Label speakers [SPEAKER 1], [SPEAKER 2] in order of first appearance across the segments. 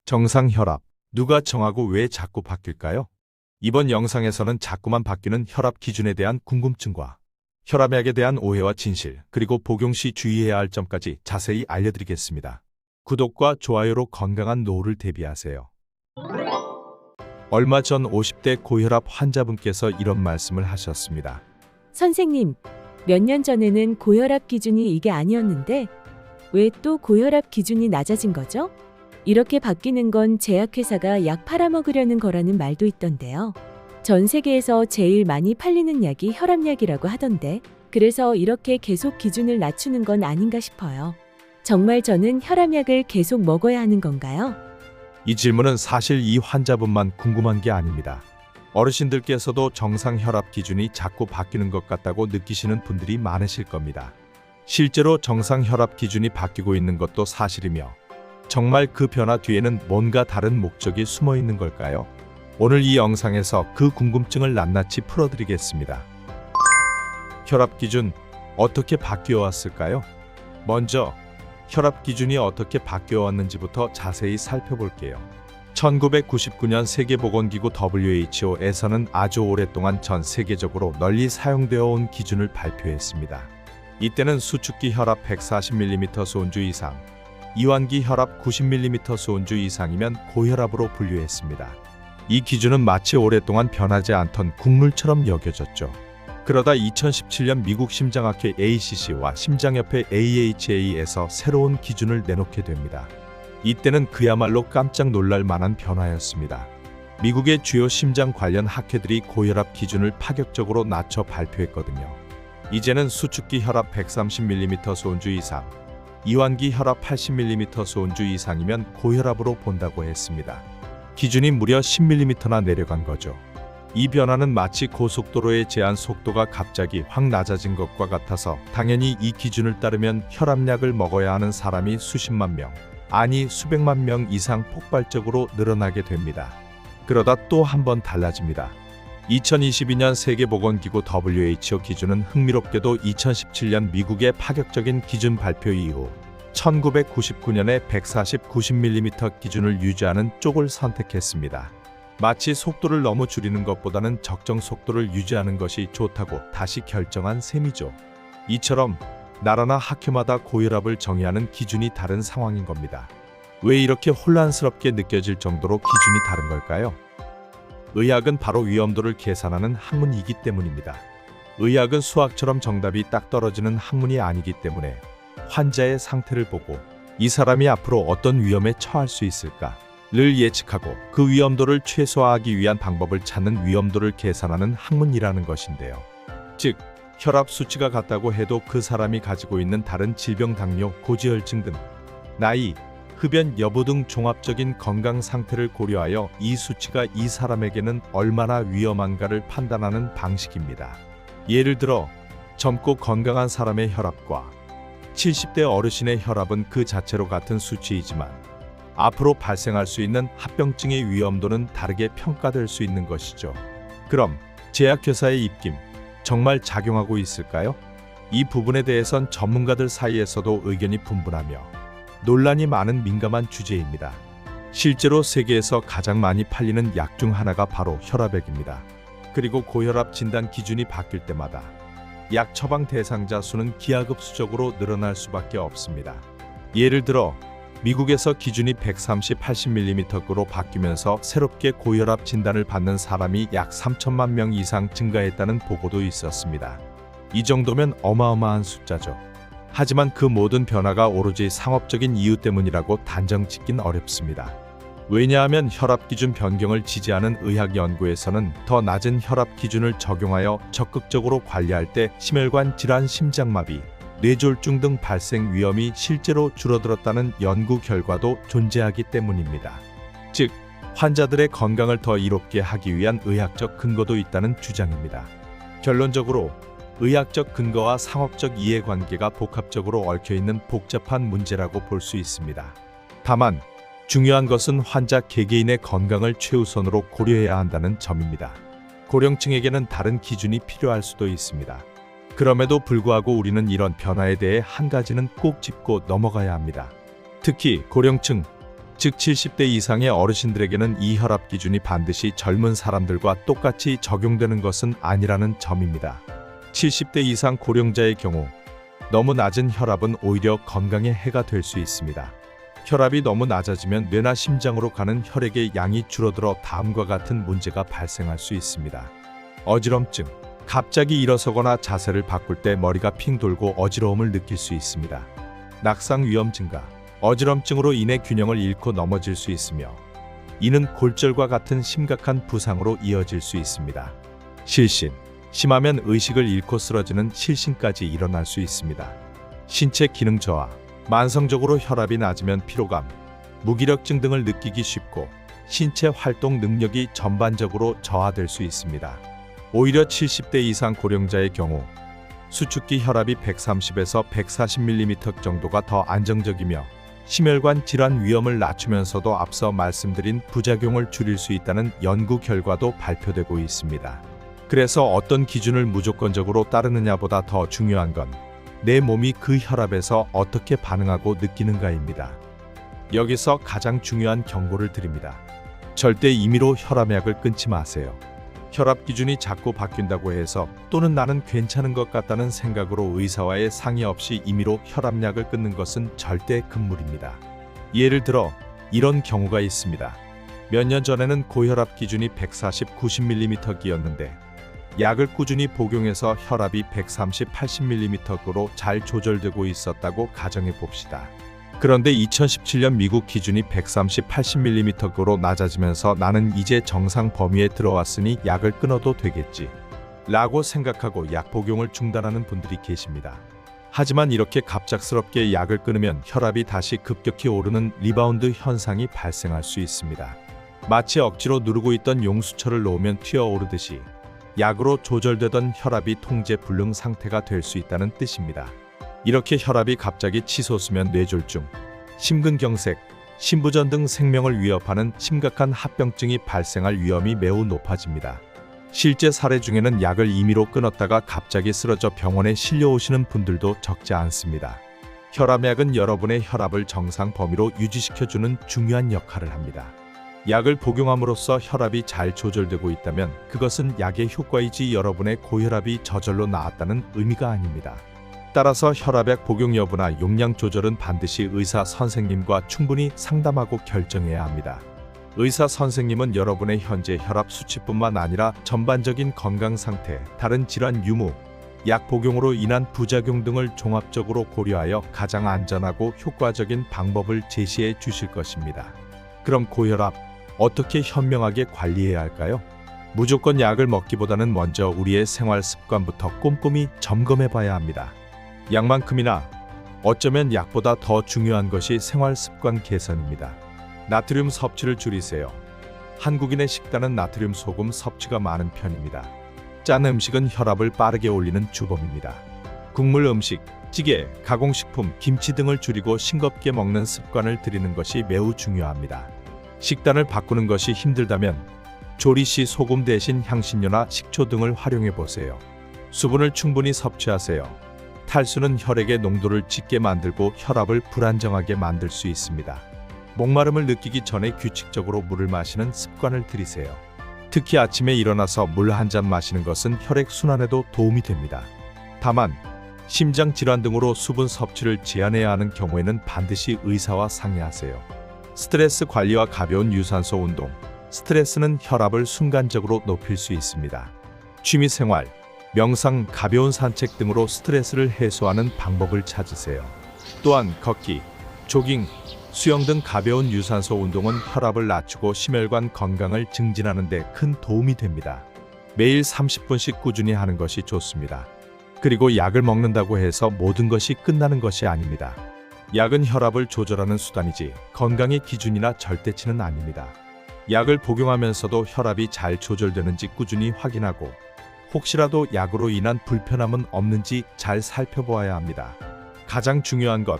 [SPEAKER 1] 정상 혈압. 누가 정하고 왜 자꾸 바뀔까요? 이번 영상에서는 자꾸만 바뀌는 혈압 기준에 대한 궁금증과 혈압약에 대한 오해와 진실, 그리고 복용 시 주의해야 할 점까지 자세히 알려드리겠습니다. 구독과 좋아요로 건강한 노후를 대비하세요. 얼마 전 50대 고혈압 환자분께서 이런 말씀을 하셨습니다.
[SPEAKER 2] 선생님, 몇 년 전에는 고혈압 기준이 이게 아니었는데 왜 또 고혈압 기준이 낮아진 거죠? 이렇게 바뀌는 건 제약회사가 약 팔아먹으려는 거라는 말도 있던데요. 전 세계에서 제일 많이 팔리는 약이 혈압약이라고 하던데, 그래서 이렇게 계속 기준을 낮추는 건 아닌가 싶어요. 정말 저는 혈압약을 계속 먹어야 하는 건가요?
[SPEAKER 1] 이 질문은 사실 이 환자분만 궁금한 게 아닙니다. 어르신들께서도 정상 혈압 기준이 자꾸 바뀌는 것 같다고 느끼시는 분들이 많으실 겁니다. 실제로 정상 혈압 기준이 바뀌고 있는 것도 사실이며, 정말 그 변화 뒤에는 뭔가 다른 목적이 숨어 있는 걸까요? 오늘 이 영상에서 그 궁금증을 낱낱이 풀어드리겠습니다. 혈압 기준 어떻게 바뀌어 왔을까요? 먼저 혈압 기준이 어떻게 바뀌어 왔는지부터 자세히 살펴볼게요. 1999년 세계보건기구 WHO에서는 아주 오랫동안 전 세계적으로 널리 사용되어 온 기준을 발표했습니다. 이때는 수축기 혈압 140mm 수온주 이상, 이완기 혈압 90mm 수온주 이상이면 고혈압으로 분류했습니다. 이 기준은 마치 오랫동안 변하지 않던 국룰처럼 여겨졌죠. 그러다 2017년 미국 심장학회 ACC와 심장협회 AHA에서 새로운 기준을 내놓게 됩니다. 이때는 그야말로 깜짝 놀랄 만한 변화였습니다. 미국의 주요 심장 관련 학회들이 고혈압 기준을 파격적으로 낮춰 발표했거든요. 이제는 수축기 혈압 130mm 수온주 이상, 이완기 혈압 80mm 수온주 이상이면 고혈압으로 본다고 했습니다. 기준이 무려 10mm나 내려간 거죠. 이 변화는 마치 고속도로의 제한 속도가 갑자기 확 낮아진 것과 같아서 당연히 이 기준을 따르면 혈압약을 먹어야 하는 사람이 수십만 명, 아니 수백만 명 이상 폭발적으로 늘어나게 됩니다. 그러다 또 한 번 달라집니다. 2022년 세계보건기구 WHO 기준은 흥미롭게도 2017년 미국의 파격적인 기준 발표 이후 1999년에 140-90mm 기준을 유지하는 쪽을 선택했습니다. 마치 속도를 너무 줄이는 것보다는 적정 속도를 유지하는 것이 좋다고 다시 결정한 셈이죠. 이처럼 나라나 학교마다 고혈압을 정의하는 기준이 다른 상황인 겁니다. 왜 이렇게 혼란스럽게 느껴질 정도로 기준이 다른 걸까요? 의학은 바로 위험도를 계산하는 학문이기 때문입니다. 의학은 수학처럼 정답이 딱 떨어지는 학문이 아니기 때문에 환자의 상태를 보고 이 사람이 앞으로 어떤 위험에 처할 수 있을까를 예측하고 그 위험도를 최소화하기 위한 방법을 찾는 위험도를 계산하는 학문이라는 것인데요. 즉, 혈압 수치가 같다고 해도 그 사람이 가지고 있는 다른 질병, 당뇨, 고지혈증 등 나이, 흡연 여부 등 종합적인 건강 상태를 고려하여 이 수치가 이 사람에게는 얼마나 위험한가를 판단하는 방식입니다. 예를 들어 젊고 건강한 사람의 혈압과 70대 어르신의 혈압은 그 자체로 같은 수치이지만 앞으로 발생할 수 있는 합병증의 위험도는 다르게 평가될 수 있는 것이죠. 그럼 제약회사의 입김 정말 작용하고 있을까요? 이 부분에 대해선 전문가들 사이에서도 의견이 분분하며 논란이 많은 민감한 주제입니다. 실제로 세계에서 가장 많이 팔리는 약 중 하나가 바로 혈압약입니다. 그리고 고혈압 진단 기준이 바뀔 때마다 약 처방 대상자 수는 기하급수적으로 늘어날 수밖에 없습니다. 예를 들어 미국에서 기준이 130-80mm로 바뀌면서 새롭게 고혈압 진단을 받는 사람이 약 3천만 명 이상 증가했다는 보고도 있었습니다. 이 정도면 어마어마한 숫자죠. 하지만 그 모든 변화가 오로지 상업적인 이유 때문이라고 단정 짓긴 어렵습니다. 왜냐하면 혈압 기준 변경을 지지하는 의학 연구에서는 더 낮은 혈압 기준을 적용하여 적극적으로 관리할 때 심혈관 질환, 심장마비, 뇌졸중 등 발생 위험이 실제로 줄어들었다는 연구 결과도 존재하기 때문입니다. 즉, 환자들의 건강을 더 이롭게 하기 위한 의학적 근거도 있다는 주장입니다. 결론적으로 의학적 근거와 상업적 이해관계가 복합적으로 얽혀있는 복잡한 문제라고 볼 수 있습니다. 다만 중요한 것은 환자 개개인의 건강을 최우선으로 고려해야 한다는 점입니다. 고령층에게는 다른 기준이 필요할 수도 있습니다. 그럼에도 불구하고 우리는 이런 변화에 대해 한 가지는 꼭 짚고 넘어가야 합니다. 특히 고령층, 즉 70대 이상의 어르신들에게는 이 혈압 기준이 반드시 젊은 사람들과 똑같이 적용되는 것은 아니라는 점입니다. 70대 이상 고령자의 경우 너무 낮은 혈압은 오히려 건강에 해가 될 수 있습니다. 혈압이 너무 낮아지면 뇌나 심장으로 가는 혈액의 양이 줄어들어 다음과 같은 문제가 발생할 수 있습니다. 어지럼증. 갑자기 일어서거나 자세를 바꿀 때 머리가 핑 돌고 어지러움을 느낄 수 있습니다. 낙상 위험 증가. 어지럼증으로 인해 균형을 잃고 넘어질 수 있으며 이는 골절과 같은 심각한 부상으로 이어질 수 있습니다. 실신. 심하면 의식을 잃고 쓰러지는 실신까지 일어날 수 있습니다. 신체 기능 저하. 만성적으로 혈압이 낮으면 피로감, 무기력증 등을 느끼기 쉽고 신체 활동 능력이 전반적으로 저하될 수 있습니다. 오히려 70대 이상 고령자의 경우 수축기 혈압이 130에서 140mm 정도가 더 안정적이며 심혈관 질환 위험을 낮추면서도 앞서 말씀드린 부작용을 줄일 수 있다는 연구 결과도 발표되고 있습니다. 그래서 어떤 기준을 무조건적으로 따르느냐보다 더 중요한 건 내 몸이 그 혈압에서 어떻게 반응하고 느끼는가입니다. 여기서 가장 중요한 경고를 드립니다. 절대 임의로 혈압약을 끊지 마세요. 혈압 기준이 자꾸 바뀐다고 해서 또는 나는 괜찮은 것 같다는 생각으로 의사와의 상의 없이 임의로 혈압약을 끊는 것은 절대 금물입니다. 예를 들어 이런 경우가 있습니다. 몇 년 전에는 고혈압 기준이 140, 90mm였는데 약을 꾸준히 복용해서 혈압이 130, 80mm로 잘 조절되고 있었다고 가정해 봅시다. 그런데 2017년 미국 기준이 130, 80mm로 낮아지면서 나는 이제 정상 범위에 들어왔으니 약을 끊어도 되겠지 라고 생각하고 약 복용을 중단하는 분들이 계십니다. 하지만 이렇게 갑작스럽게 약을 끊으면 혈압이 다시 급격히 오르는 리바운드 현상이 발생할 수 있습니다. 마치 억지로 누르고 있던 용수철을 놓으면 튀어오르듯이 약으로 조절되던 혈압이 통제 불능 상태가 될 수 있다는 뜻입니다. 이렇게 혈압이 갑자기 치솟으면 뇌졸중, 심근경색, 심부전 등 생명을 위협하는 심각한 합병증이 발생할 위험이 매우 높아집니다. 실제 사례 중에는 약을 임의로 끊었다가 갑자기 쓰러져 병원에 실려오시는 분들도 적지 않습니다. 혈압약은 여러분의 혈압을 정상 범위로 유지시켜주는 중요한 역할을 합니다. 약을 복용함으로써 혈압이 잘 조절되고 있다면 그것은 약의 효과이지 여러분의 고혈압이 저절로 나았다는 의미가 아닙니다. 따라서 혈압약 복용 여부나 용량 조절은 반드시 의사 선생님과 충분히 상담하고 결정해야 합니다. 의사 선생님은 여러분의 현재 혈압 수치뿐만 아니라 전반적인 건강 상태, 다른 질환 유무, 약 복용으로 인한 부작용 등을 종합적으로 고려하여 가장 안전하고 효과적인 방법을 제시해 주실 것입니다. 그럼 고혈압 어떻게 현명하게 관리해야 할까요? 무조건 약을 먹기보다는 먼저 우리의 생활 습관부터 꼼꼼히 점검해 봐야 합니다. 약만큼이나 어쩌면 약보다 더 중요한 것이 생활 습관 개선입니다. 나트륨 섭취를 줄이세요. 한국인의 식단은 나트륨 소금 섭취가 많은 편입니다. 짠 음식은 혈압을 빠르게 올리는 주범입니다. 국물 음식, 찌개, 가공식품, 김치 등을 줄이고 싱겁게 먹는 습관을 들이는 것이 매우 중요합니다. 식단을 바꾸는 것이 힘들다면 조리 시 소금 대신 향신료나 식초 등을 활용해 보세요. 수분을 충분히 섭취하세요. 탈수는 혈액의 농도를 짙게 만들고 혈압을 불안정하게 만들 수 있습니다. 목마름을 느끼기 전에 규칙적으로 물을 마시는 습관을 들이세요. 특히 아침에 일어나서 물 한 잔 마시는 것은 혈액 순환에도 도움이 됩니다. 다만 심장 질환 등으로 수분 섭취를 제한해야 하는 경우에는 반드시 의사와 상의하세요. 스트레스 관리와 가벼운 유산소 운동, 스트레스는 혈압을 순간적으로 높일 수 있습니다. 취미생활, 명상, 가벼운 산책 등으로 스트레스를 해소하는 방법을 찾으세요. 또한 걷기, 조깅, 수영 등 가벼운 유산소 운동은 혈압을 낮추고 심혈관 건강을 증진하는 데 큰 도움이 됩니다. 매일 30분씩 꾸준히 하는 것이 좋습니다. 그리고 약을 먹는다고 해서 모든 것이 끝나는 것이 아닙니다. 약은 혈압을 조절하는 수단이지 건강의 기준이나 절대치는 아닙니다. 약을 복용하면서도 혈압이 잘 조절되는지 꾸준히 확인하고 혹시라도 약으로 인한 불편함은 없는지 잘 살펴보아야 합니다. 가장 중요한 것,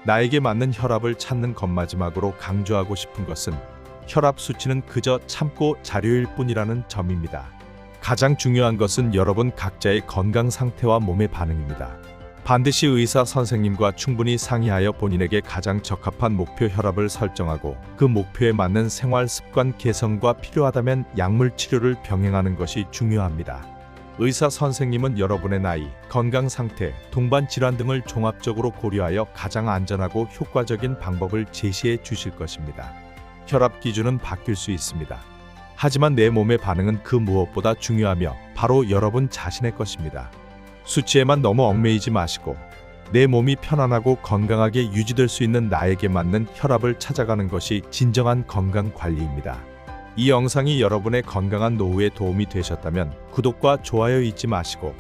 [SPEAKER 1] 나에게 맞는 혈압을 찾는 것. 마지막으로 강조하고 싶은 것은 혈압 수치는 그저 참고 자료일 뿐이라는 점입니다. 가장 중요한 것은 여러분 각자의 건강 상태와 몸의 반응입니다. 반드시 의사 선생님과 충분히 상의하여 본인에게 가장 적합한 목표 혈압을 설정하고 그 목표에 맞는 생활 습관 개선과 필요하다면 약물 치료를 병행하는 것이 중요합니다. 의사 선생님은 여러분의 나이, 건강 상태, 동반 질환 등을 종합적으로 고려하여 가장 안전하고 효과적인 방법을 제시해 주실 것입니다. 혈압 기준은 바뀔 수 있습니다. 하지만 내 몸의 반응은 그 무엇보다 중요하며 바로 여러분 자신의 것입니다. 수치에만 너무 얽매이지 마시고 내 몸이 편안하고 건강하게 유지될 수 있는 나에게 맞는 혈압을 찾아가는 것이 진정한 건강 관리입니다. 이 영상이 여러분의 건강한 노후에 도움이 되셨다면 구독과 좋아요 잊지 마시고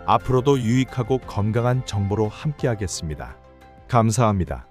[SPEAKER 1] 앞으로도 유익하고 건강한 정보로 함께하겠습니다. 감사합니다.